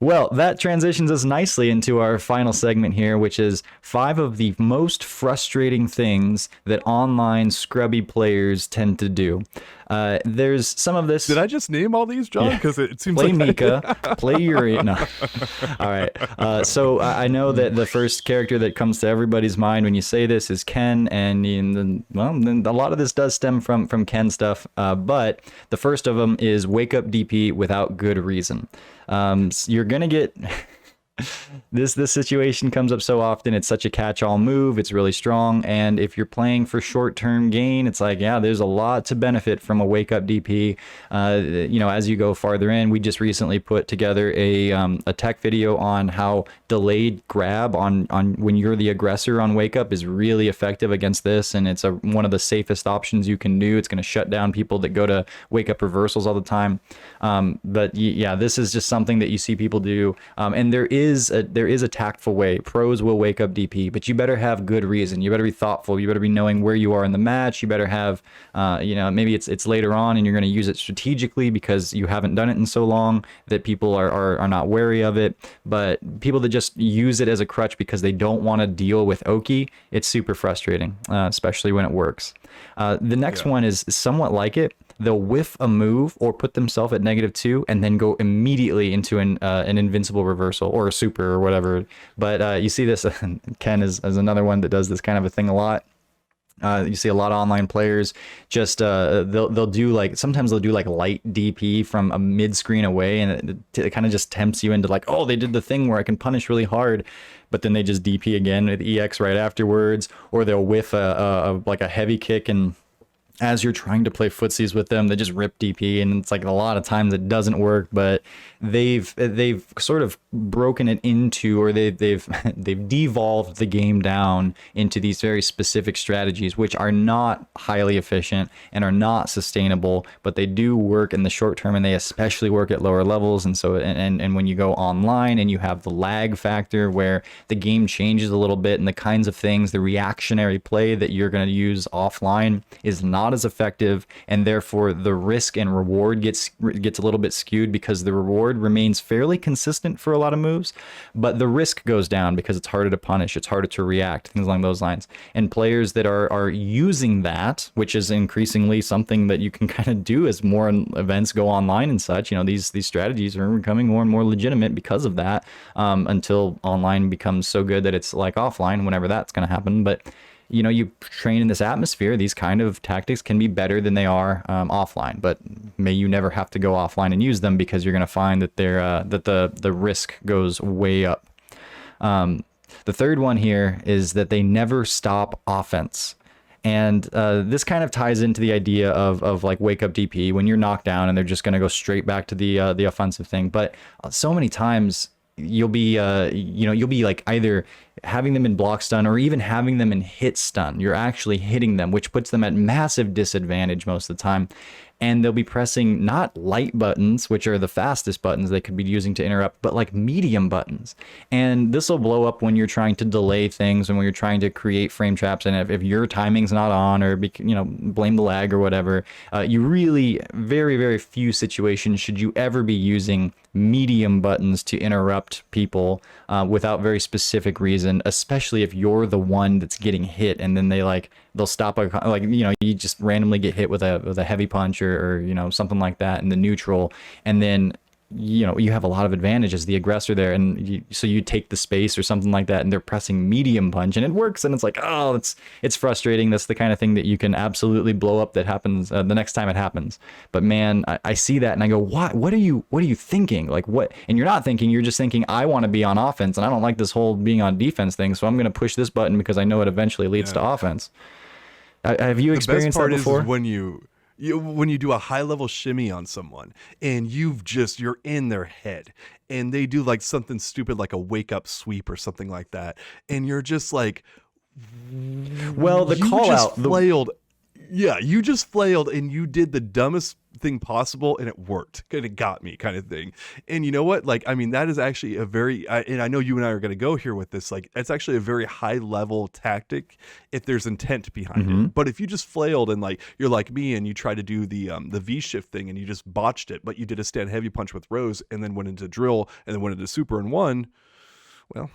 Well, that transitions us nicely into our final segment here, which is 5 of the most frustrating things that online scrubby players tend to do. There's some of this. Did I just name all these, John? Because it seems Play like Mika, play Yuri. No. All right. So I know that the first character that comes to everybody's mind when you say this is Ken, and then a lot of this does stem from Ken stuff. But the first of them is wake up DP without good reason. You're gonna get this situation comes up so often. It's such a catch-all move. It's really strong, and if you're playing for short-term gain, it's like, yeah, there's a lot to benefit from a wake-up DP. As you go farther in, we just recently put together a tech video on how delayed grab on when you're the aggressor on wake-up is really effective against this, and it's one of the safest options you can do. It's going to shut down people that go to wake-up reversals all the time. But yeah, this is just something that you see people do, and there is a tactful way. Pros will wake up DP, but you better have good reason. You better be thoughtful. You better be knowing where you are in the match. You better have, maybe it's later on and you're going to use it strategically because you haven't done it in so long that people are not wary of it. But people that just use it as a crutch because they don't want to deal with Oki, it's super frustrating, especially when it works. The next one is somewhat like it. They'll whiff a move or put themselves at -2 and then go immediately into an invincible reversal or a super or whatever. But you see this, Ken is another one that does this kind of a thing a lot. You see a lot of online players just they'll do sometimes they'll do light DP from a mid screen away, and it kind of just tempts you into like, oh, they did the thing where I can punish really hard, but then they just DP again with EX right afterwards, or they'll whiff a heavy kick, and as you're trying to play footsies with them, they just rip DP, and it's like a lot of times it doesn't work. But they've sort of broken it into, or they've devolved the game down into these very specific strategies, which are not highly efficient and are not sustainable, but they do work in the short term, and they especially work at lower levels. And so and when you go online and you have the lag factor where the game changes a little bit, and the kinds of things, the reactionary play that you're going to use offline is not as effective, and therefore the risk and reward gets a little bit skewed, because the reward remains fairly consistent for a lot of moves, but the risk goes down because it's harder to punish, it's harder to react, things along those lines. And players that are using that, which is increasingly something that you can kind of do as more events go online and such, these strategies are becoming more and more legitimate because of that, until online becomes so good that it's like offline, whenever that's going to happen. But you train in this atmosphere, these kind of tactics can be better than they are offline, but may you never have to go offline and use them, because you're going to find that the risk goes way up. The third one here is that they never stop offense. And this kind of ties into the idea of like wake up DP when you're knocked down and they're just going to go straight back to the offensive thing. But so many times you'll be like either having them in block stun or even having them in hit stun. You're actually hitting them, which puts them at massive disadvantage most of the time. And they'll be pressing not light buttons, which are the fastest buttons they could be using to interrupt, but like medium buttons. And this will blow up when you're trying to delay things and when you're trying to create frame traps. And if your timing's not on, or blame the lag or whatever, you really, very, very few situations should you ever be using medium buttons to interrupt people without very specific reason, especially if you're the one that's getting hit, and then they'll stop you just randomly get hit with a heavy punch or something like that in the neutral, and then you have a lot of advantage as the aggressor there, and so you take the space or something like that, and they're pressing medium punch and it works, and it's like, oh, it's frustrating. That's the kind of thing that you can absolutely blow up that happens the next time it happens. But man, I see that and I go, what are you thinking? Like, what? And you're not thinking, you're just thinking, I want to be on offense and I don't like this whole being on defense thing, so I'm going to push this button because I know it eventually leads to offense. Have you experienced that before? The best part is when you do a high level shimmy on someone and you're in their head and they do like something stupid like a wake up sweep or something like that, and you're just like, well, the call out flailed. Yeah, you just flailed and you did the dumbest thing possible, and it worked, and it got me, kind of thing. And you know what? Like, I mean, that is actually a very, and I know you and I are going to go here with this. Like, it's actually a very high level tactic if there's intent behind it. But if you just flailed and like you're like me and you try to do the V shift thing and you just botched it, but you did a stand heavy punch with Rose and then went into drill and then went into super and won. Well,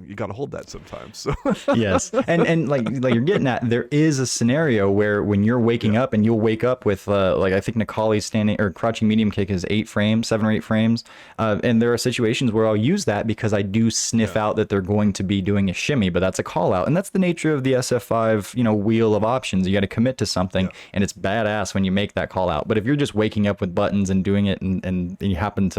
you got to hold that sometimes. So yes, and like you're getting at, there is a scenario where when you're waking up and you'll wake up with like I think Nikali's standing or crouching medium kick is 7 or 8 frames, and there are situations where I'll use that because I do sniff out that they're going to be doing a shimmy, but that's a call out, and that's the nature of the SF5 wheel of options. You got to commit to something, and it's badass when you make that call out. But if you're just waking up with buttons and doing it, and it happens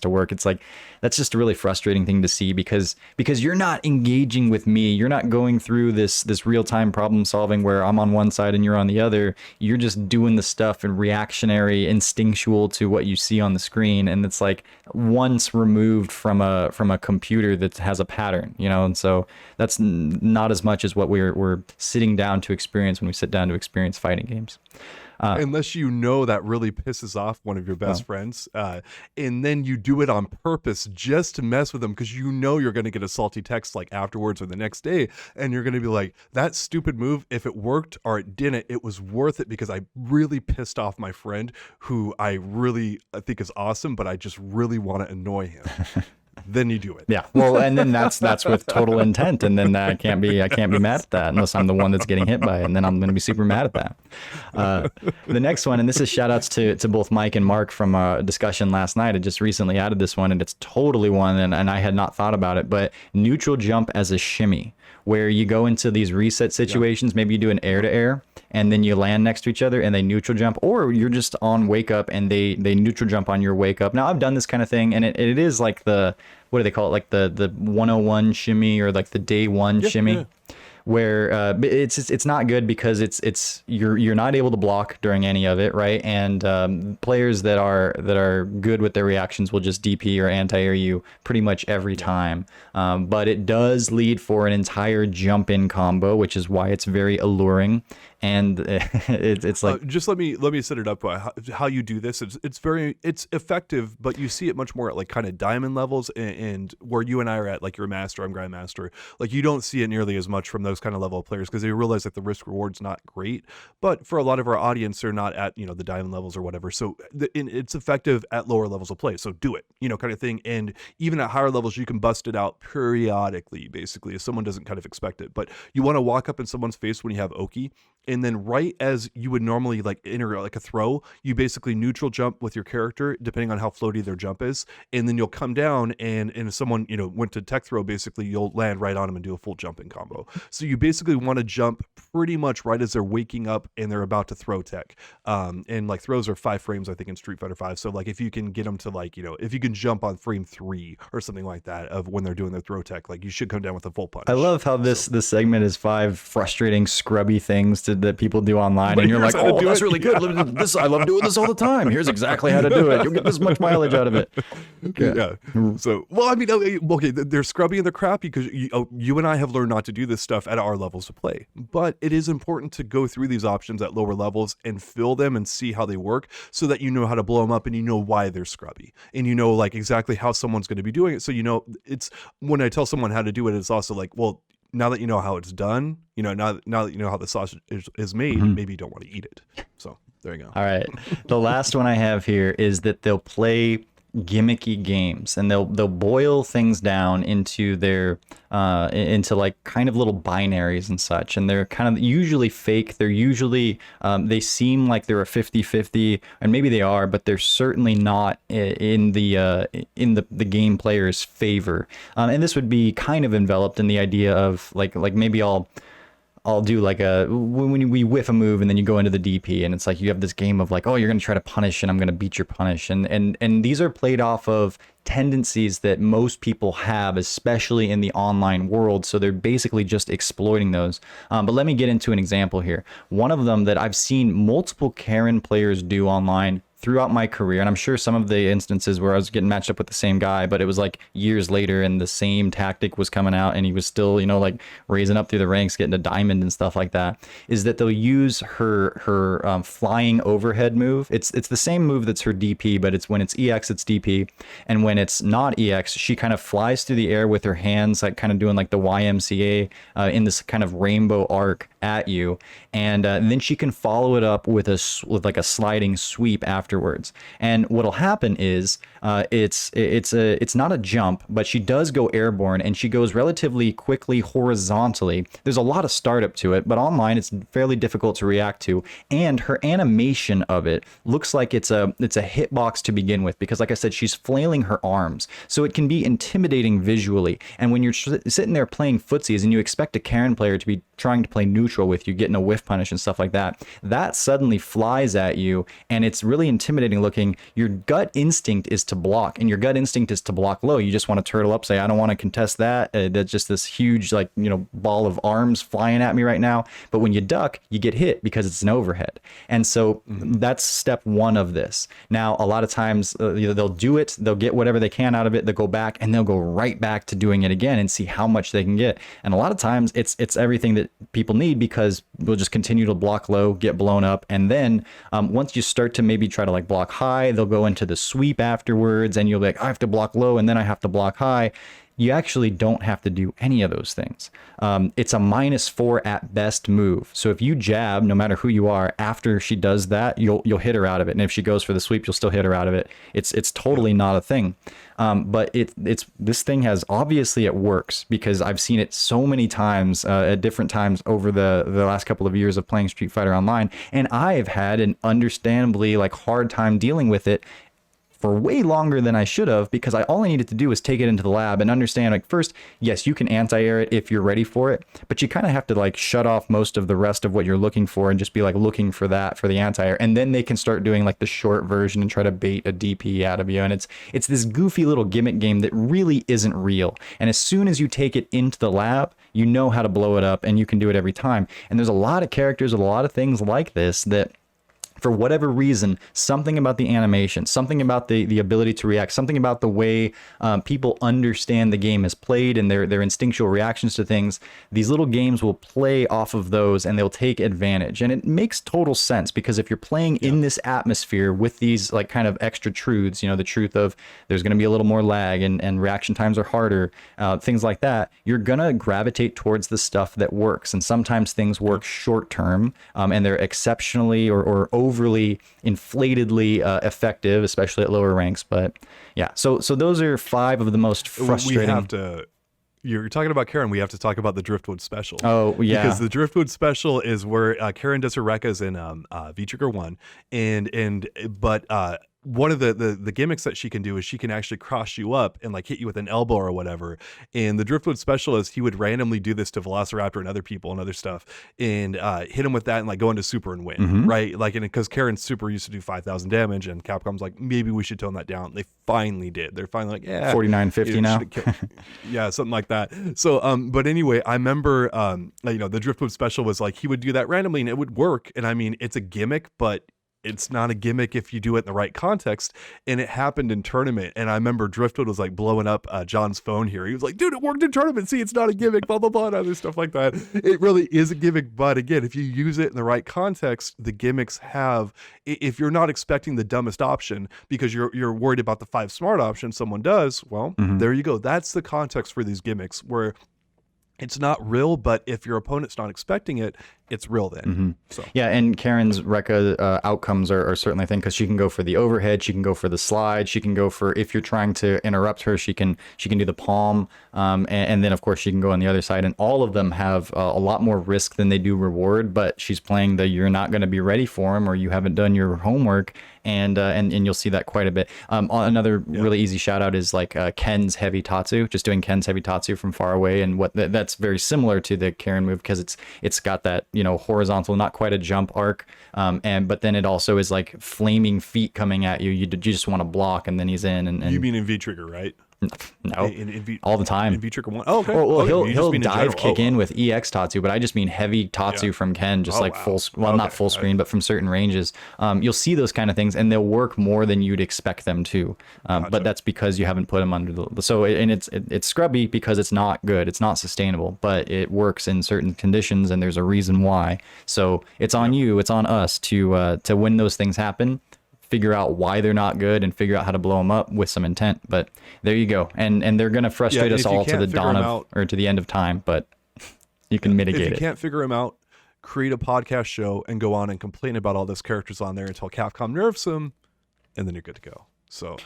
to work, it's like that's just a really frustrating thing to see because you're not engaging with me. You're not going through this real-time problem solving where I'm on one side and you're on the other. You're just doing the stuff and reactionary, instinctual to what you see on the screen, and it's like once removed from a computer that has a pattern, and so that's not as much as what we're sitting down to experience when we sit down to experience fighting games. Unless that really pisses off one of your best friends, and then you do it on purpose just to mess with them because you're going to get a salty text like afterwards or the next day, and you're going to be like, that stupid move, if it worked or it didn't, it was worth it because I really pissed off my friend who I think is awesome, but I just really want to annoy him. Then you do it. Yeah. Well, and then that's with total intent, and then I can't be mad at that unless I'm the one that's getting hit by it, and then I'm going to be super mad at that. The next one, and this is shout outs to both Mike and Mark from a discussion last night. I just recently added this one, and it's totally one, and I had not thought about it, but neutral jump as a shimmy, where you go into these reset situations. Maybe you do an air to air and then you land next to each other and they neutral jump, or you're just on wake up and they neutral jump on your wake up. Now I've done this kind of thing, and it is like what do they call it? Like the 101 shimmy, or like the day one shimmy. Yeah. Where it's not good because you're not able to block during any of it, right? And players that are good with their reactions will just DP or anti-air you pretty much every time. But it does lead for an entire jump-in combo, which is why it's very alluring. And it's like just let me set it up how you do this. It's effective, but you see it much more at like kind of diamond levels, and where you and I are at, like you're master, I'm grandmaster. Like you don't see it nearly as much from those kind of level of players because they realize that the risk reward's not great. But for a lot of our audience, they're not at the diamond levels or whatever. So it's effective at lower levels of play. So do it, kind of thing. And even at higher levels, you can bust it out periodically, basically, if someone doesn't kind of expect it. But you want to walk up in someone's face when you have Oki. And then right as you would normally like enter like a throw, you basically neutral jump with your character, depending on how floaty their jump is. And then you'll come down and if someone, went to tech throw, basically you'll land right on them and do a full jumping combo. So you basically want to jump pretty much right as they're waking up and they're about to throw tech. And like throws are 5 frames, I think, in Street Fighter 5. So like if you can get them to like, if you can jump on frame 3 or something like that of when they're doing their throw tech, like you should come down with a full punch. I love how this segment is 5 frustrating, scrubby things that people do online, and you're like, oh, that's really good. I love doing this all the time. Here's exactly how to do it. You'll get this much mileage out of it. Yeah. So, well, I mean, okay, they're scrubby and they're crappy because you and I have learned not to do this stuff at our levels of play. But it is important to go through these options at lower levels and fill them and see how they work, so that you know how to blow them up and you know why they're scrubby and like exactly how someone's going to be doing it. So it's when I tell someone how to do it, it's also like, well, now that you know how it's done, now that you know how the sausage is made, maybe you don't want to eat it. So there you go. All right. The last one I have here is that they'll play gimmicky games, and they'll boil things down into their into like kind of little binaries and such, and they're kind of usually fake. They're usually they seem like they're a 50-50, and maybe they are, but they're certainly not in the game player's favor. And this would be kind of enveloped in the idea of like maybe I'll do like when we whiff a move and then you go into the DP, and it's like you have this game of like, oh, you're going to try to punish and I'm going to beat your punish. And these are played off of tendencies that most people have, especially in the online world. So they're basically just exploiting those. But let me get into an example here. One of them that I've seen multiple Karen players do online throughout my career, and I'm sure some of the instances where I was getting matched up with the same guy, but it was like years later and the same tactic was coming out and he was still, you know, like raising up through the ranks, getting a diamond and stuff like that, is that they'll use her flying overhead move. It's the same move that's her DP, but it's when it's EX, it's DP. And when it's not EX, she kind of flies through the air with her hands, like kind of doing like the YMCA in this kind of rainbow arc at you. And then she can follow it up with like a sliding sweep afterwards. And what'll happen is it's not a jump, but she does go airborne and she goes relatively quickly horizontally. There's a lot of startup to it, but online it's fairly difficult to react to. And her animation of it looks like it's a hitbox to begin with, because like I said, she's flailing her arms. So it can be intimidating visually. And when you're sitting there playing footsies and you expect a Karen player to be trying to play neutral with you, getting a whiff punish and stuff like that, that suddenly flies at you and it's really intimidating looking. Your gut instinct is to block, and your gut instinct is to block low. You just want to turtle up, say, I don't want to contest that. That's just this huge, like, you know, ball of arms flying at me right now. But when you duck, you get hit because it's an overhead. And so that's step one of this. Now, a lot of times they'll do it, they'll get whatever they can out of it, they'll go back and they'll go right back to doing it again and see how much they can get. And a lot of times it's everything that people need, because we'll just continue to block low, get blown up. And then once you start to maybe try to like block high, they'll go into the sweep afterwards and you'll be like, I have to block low and then I have to block high. You actually don't have to do any of those things. It's a -4 at best move. So if you jab, no matter who you are, after she does that, you'll hit her out of it. And if she goes for the sweep, you'll still hit her out of it. It's totally not a thing. But this thing has, obviously it works, because I've seen it so many times at different times over the last couple of years of playing Street Fighter Online, and I've had an understandably like hard time dealing with it for way longer than I should have, because all I needed to do was take it into the lab and understand, like, first, yes, you can anti-air it if you're ready for it, but you kind of have to like shut off most of the rest of what you're looking for and just be like looking for that for the anti-air, and then they can start doing like the short version and try to bait a DP out of you. And it's this goofy little gimmick game that really isn't real. And as soon as you take it into the lab, you know how to blow it up and you can do it every time. And there's a lot of characters, a lot of things like this that, for whatever reason, something about the animation, something about the ability to react, something about the way people understand the game is played and their instinctual reactions to things, these little games will play off of those and they'll take advantage. And it makes total sense, because if you're playing in this atmosphere with these like kind of extra truths, you know, the truth of there's going to be a little more lag and reaction times are harder, things like that, you're going to gravitate towards the stuff that works. And sometimes things work short term and they're exceptionally or overly inflatedly effective, especially at lower ranks. But yeah, so those are 5 of the most frustrating. We have to, you're talking about Karen, we have to talk about the Driftwood special. Oh yeah, because the Driftwood special is where Karen does her Rekkas in V-Trigger 1, but one of the gimmicks that she can do is she can actually cross you up and like hit you with an elbow or whatever. And the Driftwood special is he would randomly do this to Velociraptor and other people and other stuff, and hit him with that and like go into super and win, right? Like, and because Karen's super used to do 5,000 damage, and Capcom's like, maybe we should tone that down. They finally did. They're finally like, yeah, 4950 now. Yeah, something like that. So, but anyway, I remember, you know, the Driftwood special was like he would do that randomly and it would work. And I mean, it's a gimmick, but it's not a gimmick if you do it in the right context. And it happened in tournament. And I remember Driftwood was like blowing up John's phone here. He was like, dude, it worked in tournament. See, it's not a gimmick, blah, blah, blah, and other stuff like that. It really is a gimmick. But again, if you use it in the right context, the gimmicks have, if you're not expecting the dumbest option because you're worried about the 5 smart option someone does, well, there you go. That's the context for these gimmicks, where it's not real, but if your opponent's not expecting it, it's real then. So yeah, and Karen's Rekka outcomes are certainly a thing, because she can go for the overhead, she can go for the slide, she can go for, if you're trying to interrupt her, she can do the palm, and then of course she can go on the other side, and all of them have a lot more risk than they do reward. But she's playing the you're not going to be ready for him, or you haven't done your homework, and you'll see that quite a bit. Another really easy shout out is like Ken's heavy tatsu, just doing Ken's heavy tatsu from far away, and that's very similar to the Karen move, because it's got that, you know, horizontal, not quite a jump arc, but then it also is like flaming feet coming at you. You just want to block, and then he's in. And you mean in V-Trigger, right? No, in all the time. In V-Trigger 1? Oh, okay. Well, Okay, you just he'll mean in dive general. kick in with EX Tatsu, but I just mean heavy Tatsu from Ken, just like wow. not Okay. full screen, but from certain ranges. You'll see those kind of things, and they'll work more than you'd expect them to. But that's because you haven't put them under the it's scrubby because it's not good, it's not sustainable, but it works in certain conditions, and there's a reason why. So it's on you, it's on us to when those things happen, figure out why they're not good and figure out how to blow them up with some intent. But there you go. And they're going to frustrate us all to the dawn of, or to the end of time, but you can mitigate it. If you can't figure them out, create a podcast show and go on and complain about all those characters on there until Capcom nerfs them, and then you're good to go. So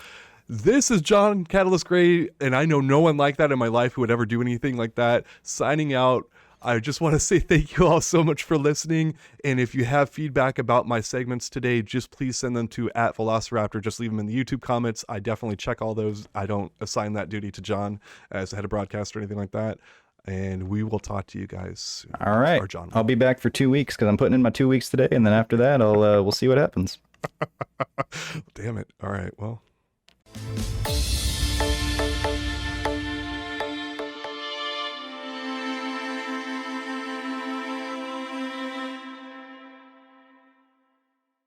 this is John Catalyst Gray, and I know no one like that in my life who would ever do anything like that. Signing out. I just want to say thank you all so much for listening. And if you have feedback about my segments today, just please send them to @Velociraptor. Just leave them in the YouTube comments. I definitely check all those. I don't assign that duty to John as the head of broadcast or anything like that. And we will talk to you guys soon. All right. Or John. I'll be back for 2 weeks because I'm putting in my 2 weeks today. And then after that, we'll see what happens. Damn it. All right. Well.